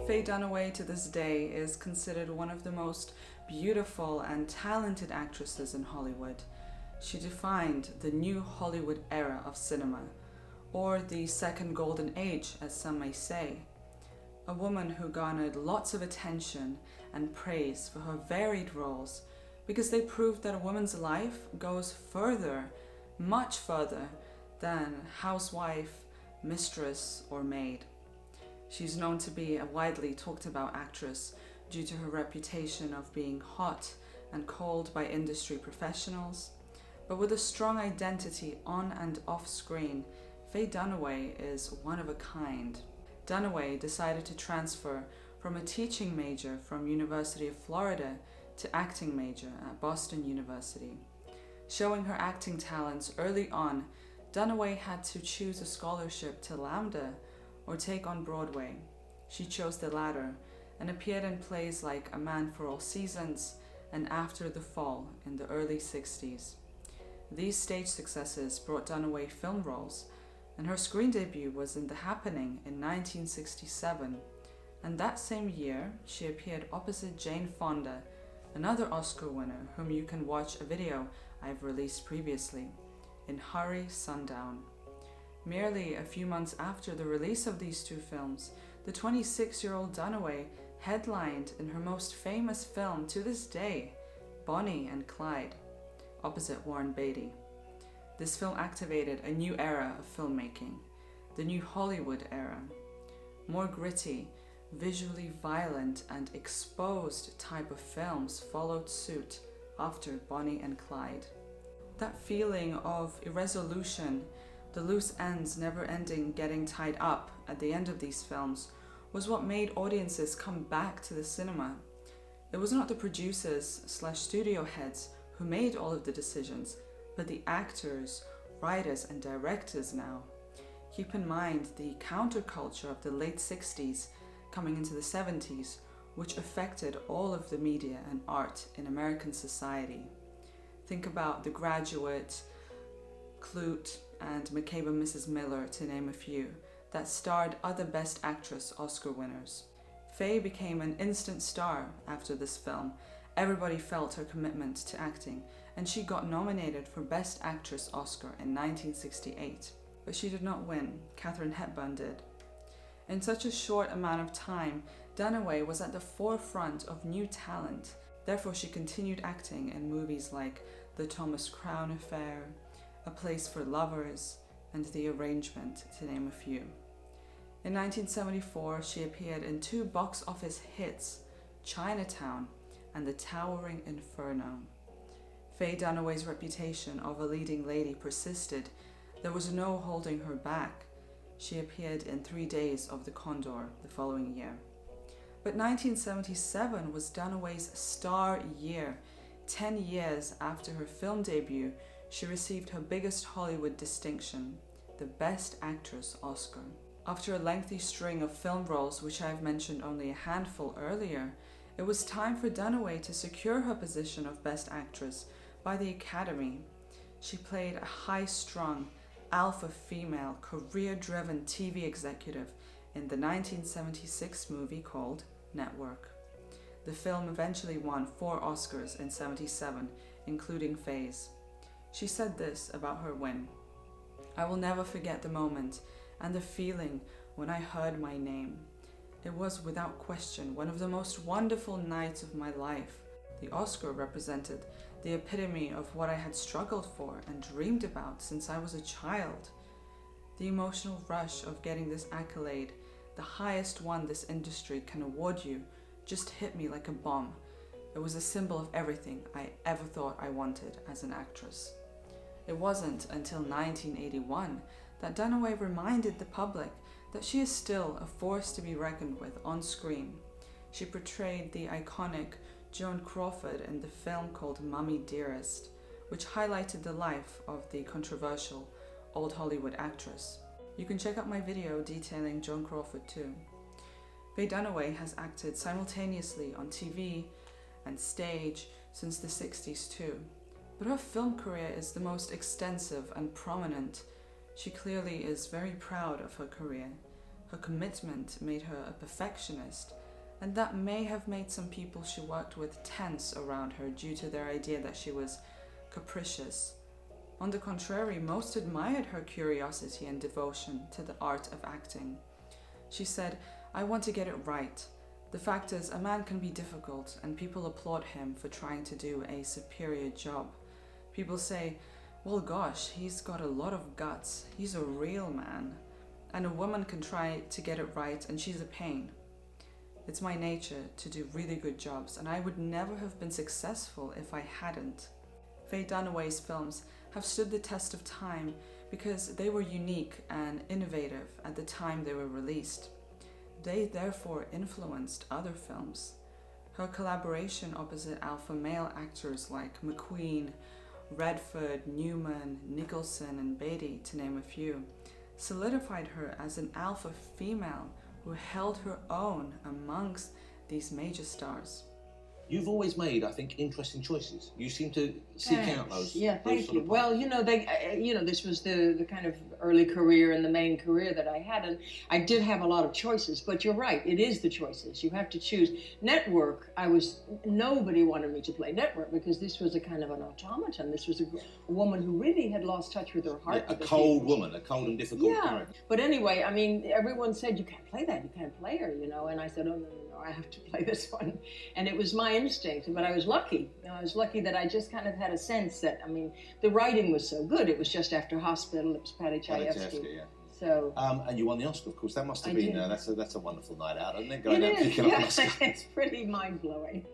Faye Dunaway to this day is considered one of the most beautiful and talented actresses in Hollywood. She defined the new Hollywood era of cinema, or the second golden age, as some may say. A woman who garnered lots of attention and praise for her varied roles because they proved that a woman's life goes further, much further, than housewife, mistress, or maid. She's known to be a widely talked about actress due to her reputation of being hot and cold by industry professionals. But with a strong identity on and off screen, Faye Dunaway is one of a kind. Dunaway decided to transfer from a teaching major from University of Florida to acting major at Boston University. Showing her acting talents early on, Dunaway had to choose a scholarship to Lambda or take on Broadway. She chose the latter and appeared in plays like A Man for All Seasons and After the Fall in the early 60s. These stage successes brought Dunaway film roles, and her screen debut was in The Happening in 1967, and that same year she appeared opposite Jane Fonda, another Oscar winner whom you can watch a video I've released previously, in Hurry Sundown. Merely a few months after the release of these two films, the 26-year-old Dunaway headlined in her most famous film to this day, Bonnie and Clyde, opposite Warren Beatty. This film activated a new era of filmmaking, the new Hollywood era. More gritty, visually violent, and exposed type of films followed suit after Bonnie and Clyde. That feeling of irresolution, the loose ends never ending getting tied up at the end of these films, was what made audiences come back to the cinema. It was not the producers/studio heads who made all of the decisions, but the actors, writers, and directors now. Keep in mind the counterculture of the late 60s coming into the 70s, which affected all of the media and art in American society. Think about The Graduate, Clute, and McCabe and Mrs. Miller, to name a few, that starred other Best Actress Oscar winners. Faye became an instant star after this film. Everybody felt her commitment to acting, and she got nominated for Best Actress Oscar in 1968. But she did not win. Katharine Hepburn did. In such a short amount of time, Dunaway was at the forefront of new talent. Therefore, she continued acting in movies like The Thomas Crown Affair, A Place for Lovers, and The Arrangement, to name a few. In 1974, she appeared in two box office hits, Chinatown and The Towering Inferno. Faye Dunaway's reputation of a leading lady persisted. There was no holding her back. She appeared in 3 Days of the Condor the following year. But 1977 was Dunaway's star year. 10 years after her film debut, she received her biggest Hollywood distinction, the Best Actress Oscar. After a lengthy string of film roles, which I've mentioned only a handful earlier, it was time for Dunaway to secure her position of Best Actress by the Academy. She played a high-strung, alpha female, career-driven TV executive in the 1976 movie called Network. The film eventually won 4 Oscars in '77, including Faye's. She said this about her win: "I will never forget the moment and the feeling when I heard my name. It was without question one of the most wonderful nights of my life. The Oscar represented the epitome of what I had struggled for and dreamed about since I was a child. The emotional rush of getting this accolade, the highest one this industry can award you, just hit me like a bomb. It was a symbol of everything I ever thought I wanted as an actress." It wasn't until 1981 that Dunaway reminded the public that she is still a force to be reckoned with on screen. She portrayed the iconic Joan Crawford in the film called Mummy Dearest, which highlighted the life of the controversial old Hollywood actress. You can check out my video detailing Joan Crawford too. Faye Dunaway has acted simultaneously on TV and stage since the 60s too, but her film career is the most extensive and prominent. She clearly is very proud of her career. Her commitment made her a perfectionist, and that may have made some people she worked with tense around her due to their idea that she was capricious. On the contrary, most admired her curiosity and devotion to the art of acting. She said, "I want to get it right. The fact is, a man can be difficult, and people applaud him for trying to do a superior job. People say, well, gosh, he's got a lot of guts. He's a real man. And a woman can try to get it right, and she's a pain. It's my nature to do really good jobs, and I would never have been successful if I hadn't." Faye Dunaway's films have stood the test of time because they were unique and innovative at the time they were released. They therefore influenced other films. Her collaboration opposite alpha male actors like McQueen, Redford, Newman, Nicholson, and Beatty, to name a few, solidified her as an alpha female who held her own amongst these major stars. You've always made, I think, interesting choices. You seem to seek out those. Yeah, thank you. Well, this was the kind of early career and the main career that I had, and I did have a lot of choices. But you're right, it is the choices. You have to choose. Network, nobody wanted me to play Network because this was a kind of an automaton. This was a woman who really had lost touch with her heart. Yeah, a cold woman, a cold and difficult character. But anyway, I mean, everyone said, "You can't play that. You can't play her," and I said, "Oh, no. I have to play this one." And it was my instinct, but I was lucky. I was lucky that I just kind of had a sense that, the writing was so good. It was just after Hospital. It was Paddy Chayefsky. Yeah. So. And you won the Oscar, of course. That must have been, that's a wonderful night out, isn't it? It is, yeah. It's pretty mind-blowing.